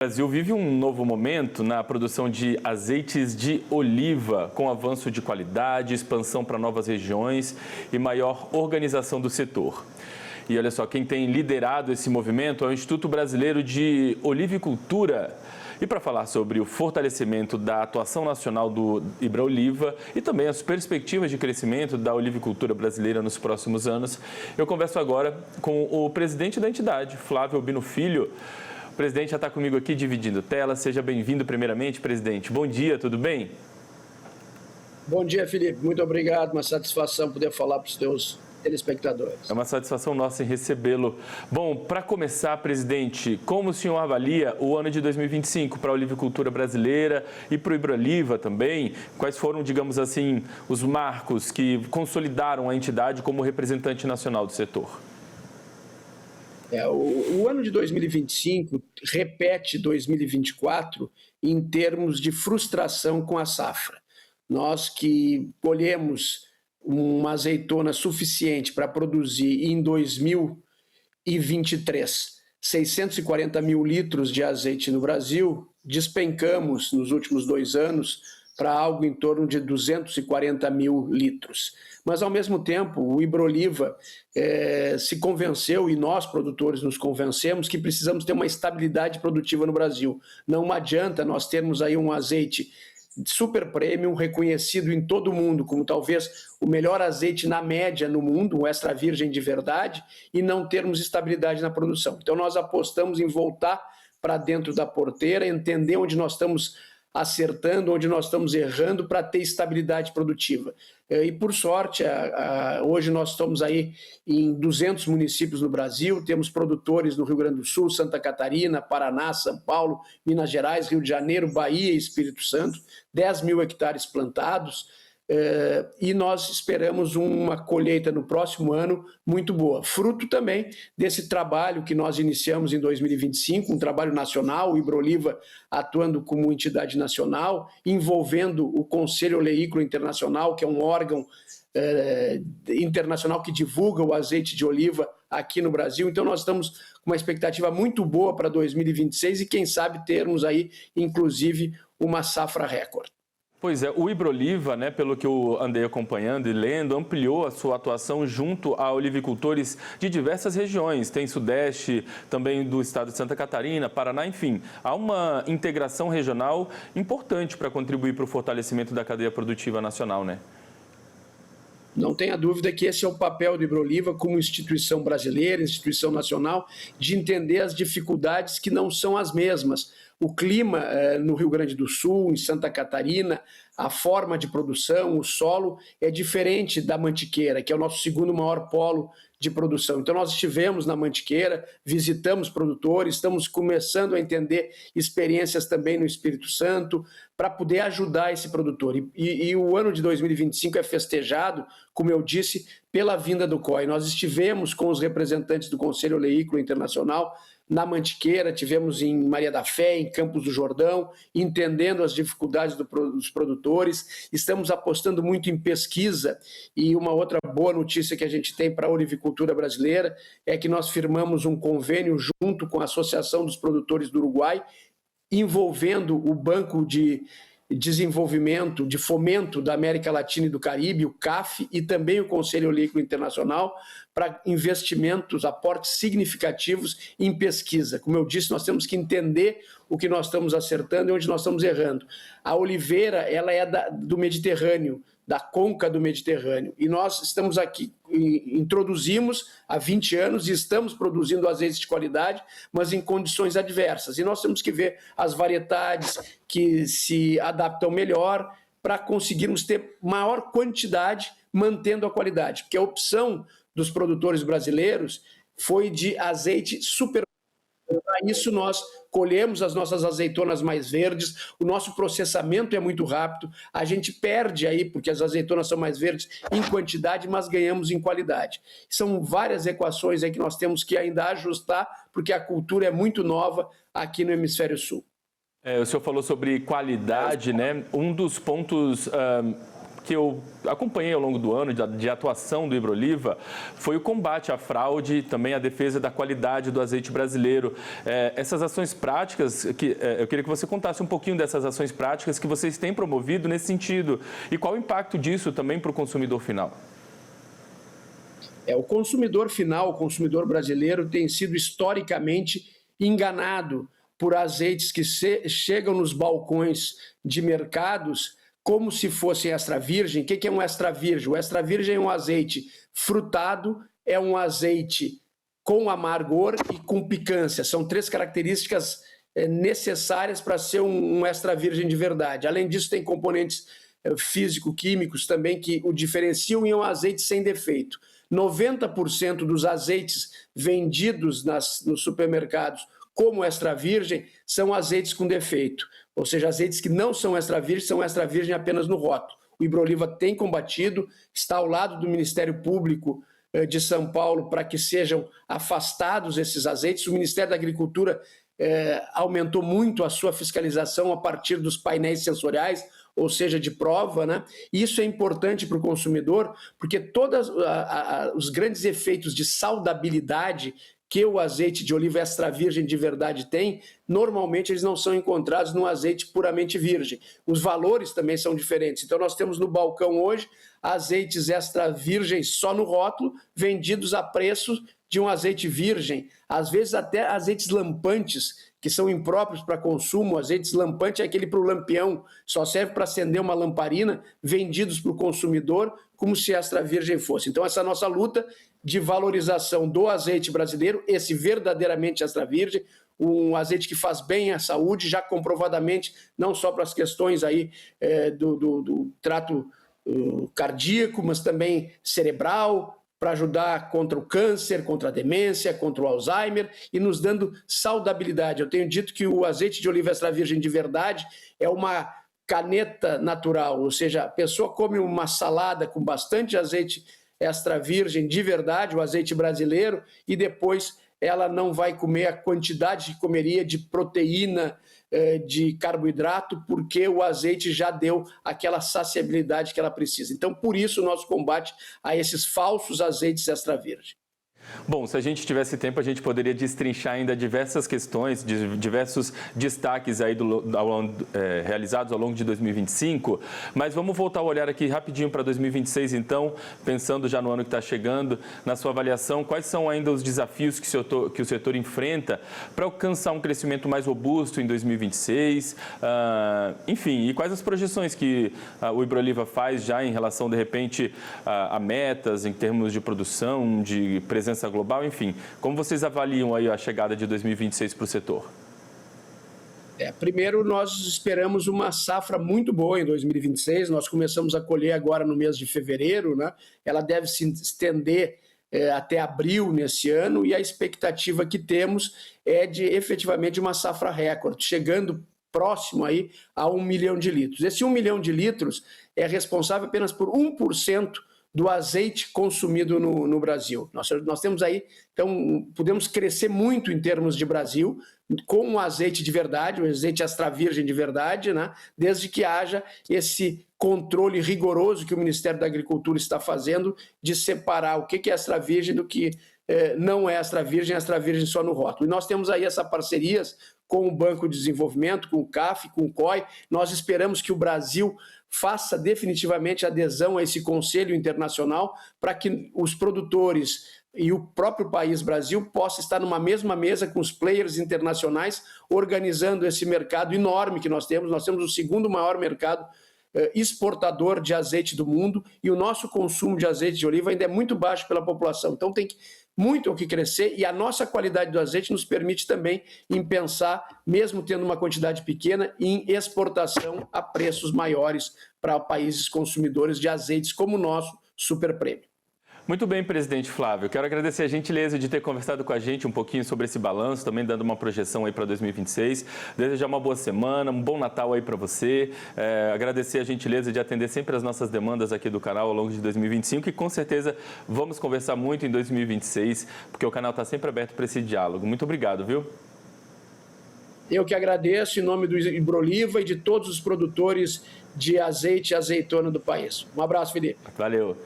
O Brasil vive um novo momento na produção de azeites de oliva, com avanço de qualidade, expansão para novas regiões e maior organização do setor. E olha só, quem tem liderado esse movimento é o Instituto Brasileiro de Olivicultura. E para falar sobre o fortalecimento da atuação nacional do Ibroliva e também as perspectivas de crescimento da olivicultura brasileira nos próximos anos, eu converso agora com o presidente da entidade, Flávio Albino Filho. O presidente já está comigo aqui dividindo tela. Seja bem-vindo primeiramente, presidente. Bom dia, tudo bem? Bom dia, Felipe. Muito obrigado. Uma satisfação poder falar para os teus telespectadores. É uma satisfação nossa em recebê-lo. Bom, para começar, presidente, como o senhor avalia o ano de 2025 para a olivicultura brasileira e para o Ibroliva também? Quais foram, digamos assim, os marcos que consolidaram a entidade como representante nacional do setor? O ano de 2025 repete 2024 em termos de frustração com a safra. Nós que colhemos uma azeitona suficiente para produzir em 2023 640 mil litros de azeite no Brasil, despencamos nos últimos 2 anos para algo em torno de 240 mil litros. Mas, ao mesmo tempo, o Ibroliva se convenceu, e nós, produtores, nos convencemos que precisamos ter uma estabilidade produtiva no Brasil. Não adianta nós termos aí um azeite super premium, reconhecido em todo o mundo como talvez o melhor azeite na média no mundo, um extra virgem de verdade, e não termos estabilidade na produção. Então nós apostamos em voltar para dentro da porteira, entender onde nós estamos acertando, onde nós estamos errando para ter estabilidade produtiva. E por sorte, hoje nós estamos aí em 200 municípios no Brasil, temos produtores no Rio Grande do Sul, Santa Catarina, Paraná, São Paulo, Minas Gerais, Rio de Janeiro, Bahia e Espírito Santo, 10 mil hectares plantados, e nós esperamos uma colheita no próximo ano muito boa. Fruto também desse trabalho que nós iniciamos em 2025, um trabalho nacional, o Ibroliva atuando como entidade nacional, envolvendo o Conselho Oleícola Internacional, que é um órgão internacional que divulga o azeite de oliva aqui no Brasil. Então nós estamos com uma expectativa muito boa para 2026 e quem sabe termos aí, inclusive, uma safra recorde. Pois é, o Ibroliva, né, pelo que eu andei acompanhando e lendo, ampliou a sua atuação junto a olivicultores de diversas regiões. Tem Sudeste, também do estado de Santa Catarina, Paraná, enfim. Há uma integração regional importante para contribuir para o fortalecimento da cadeia produtiva nacional, né? Não tenha dúvida que esse é o papel do Ibroliva como instituição brasileira, instituição nacional, de entender as dificuldades que não são as mesmas. O clima no Rio Grande do Sul, em Santa Catarina, a forma de produção, o solo é diferente da Mantiqueira, que é o nosso segundo maior polo de produção. Então nós estivemos na Mantiqueira, visitamos produtores, estamos começando a entender experiências também no Espírito Santo para poder ajudar esse produtor. E o ano de 2025 é festejado, como eu disse, pela vinda do COI. Nós estivemos com os representantes do Conselho Oleícola Internacional na Mantiqueira, tivemos em Maria da Fé, em Campos do Jordão, entendendo as dificuldades dos produtores. Estamos apostando muito em pesquisa e uma outra boa notícia que a gente tem para a olivicultura brasileira é que nós firmamos um convênio junto com a Associação dos Produtores do Uruguai, envolvendo o Banco de Desenvolvimento, de Fomento da América Latina e do Caribe, o CAF, e também o Conselho Oleícola Internacional, para investimentos, aportes significativos em pesquisa. Como eu disse, nós temos que entender o que nós estamos acertando e onde nós estamos errando. A oliveira, ela é do Mediterrâneo, da conca do Mediterrâneo, e nós estamos aqui, introduzimos há 20 anos e estamos produzindo azeites de qualidade, mas em condições adversas, e nós temos que ver as variedades que se adaptam melhor para conseguirmos ter maior quantidade mantendo a qualidade, porque a opção dos produtores brasileiros foi de azeite super. Para isso, nós colhemos as nossas azeitonas mais verdes, o nosso processamento é muito rápido, a gente perde aí, porque as azeitonas são mais verdes em quantidade, mas ganhamos em qualidade. São várias equações aí que nós temos que ainda ajustar, porque a cultura é muito nova aqui no Hemisfério Sul. O senhor falou sobre qualidade, né? Um dos pontos que eu acompanhei ao longo do ano de atuação do Ibroliva foi o combate à fraude e também a defesa da qualidade do azeite brasileiro. Essas ações práticas, eu queria que você contasse um pouquinho dessas ações práticas que vocês têm promovido nesse sentido e qual o impacto disso também para o consumidor final. O consumidor final, o consumidor brasileiro, tem sido historicamente enganado por azeites que chegam nos balcões de mercados como se fossem extra virgem. O que é um extra virgem? O extra virgem é um azeite frutado, é um azeite com amargor e com picância. São 3 características necessárias para ser um extra virgem de verdade. Além disso, tem componentes físico-químicos também que o diferenciam e é um azeite sem defeito. 90% dos azeites vendidos nos supermercados como extra virgem são azeites com defeito, ou seja, azeites que não são extra virgem apenas no rótulo. O Ibroliva tem combatido, está ao lado do Ministério Público de São Paulo para que sejam afastados esses azeites. O Ministério da Agricultura aumentou muito a sua fiscalização a partir dos painéis sensoriais, ou seja, de prova, né? Isso é importante para o consumidor, porque todos os grandes efeitos de saudabilidade que o azeite de oliva extra virgem de verdade tem, normalmente eles não são encontrados no azeite puramente virgem. Os valores também são diferentes. Então nós temos no balcão hoje azeites extra virgem só no rótulo, vendidos a preço de um azeite virgem, às vezes até azeites lampantes, que são impróprios para consumo. Azeites lampante é aquele para o lampião, só serve para acender uma lamparina, vendidos para o consumidor como se extra virgem fosse. Então essa nossa luta de valorização do azeite brasileiro, esse verdadeiramente extra virgem, um azeite que faz bem à saúde, já comprovadamente, não só para as questões aí do trato cardíaco, mas também cerebral, para ajudar contra o câncer, contra a demência, contra o Alzheimer e nos dando saudabilidade. Eu tenho dito que o azeite de oliva extra virgem de verdade é uma caneta natural, ou seja, a pessoa come uma salada com bastante azeite extra virgem de verdade, o azeite brasileiro, e depois ela não vai comer a quantidade que comeria de proteína, de carboidrato, porque o azeite já deu aquela saciabilidade que ela precisa. Então, por isso, o nosso combate a esses falsos azeites extra virgem. Bom, se a gente tivesse tempo, a gente poderia destrinchar ainda diversas questões, diversos destaques aí realizados ao longo de 2025, mas vamos voltar o olhar aqui rapidinho para 2026, então, pensando já no ano que está chegando, na sua avaliação, quais são ainda os desafios que o setor enfrenta para alcançar um crescimento mais robusto em 2026, enfim, e quais as projeções que o Ibroliva faz já em relação, de repente, a metas em termos de produção, de presença global, enfim. Como vocês avaliam aí a chegada de 2026 para o setor? Primeiro, nós esperamos uma safra muito boa em 2026. Nós começamos a colher agora no mês de fevereiro, né? Ela deve se estender até abril nesse ano e a expectativa que temos é de efetivamente uma safra recorde, chegando próximo aí a 1 milhão de litros. Esse 1 milhão de litros é responsável apenas por 1% do azeite consumido no Brasil. Nós temos aí, então, podemos crescer muito em termos de Brasil, com o azeite de verdade, o azeite extra virgem de verdade, né? Desde que haja esse controle rigoroso que o Ministério da Agricultura está fazendo de separar o que é extra virgem do que não é extra virgem só no rótulo. E nós temos aí essas parcerias com o Banco de Desenvolvimento, com o CAF, com o COI. Nós esperamos que o Brasil faça definitivamente adesão a esse conselho internacional para que os produtores e o próprio país Brasil possa estar numa mesma mesa com os players internacionais, organizando esse mercado enorme que nós temos. Nós temos o segundo maior mercado exportador de azeite do mundo e o nosso consumo de azeite de oliva ainda é muito baixo pela população. Então tem muito o que crescer e a nossa qualidade do azeite nos permite também em pensar, mesmo tendo uma quantidade pequena, em exportação a preços maiores para países consumidores de azeites como o nosso Super Prêmio. Muito bem, presidente Flávio. Quero agradecer a gentileza de ter conversado com a gente um pouquinho sobre esse balanço, também dando uma projeção aí para 2026. Desejar uma boa semana, um bom Natal aí para você. Agradecer a gentileza de atender sempre as nossas demandas aqui do canal ao longo de 2025 e com certeza vamos conversar muito em 2026, porque o canal está sempre aberto para esse diálogo. Muito obrigado, viu? Eu que agradeço em nome do Hidroliva e de todos os produtores de azeite e azeitona do país. Um abraço, Felipe. Valeu.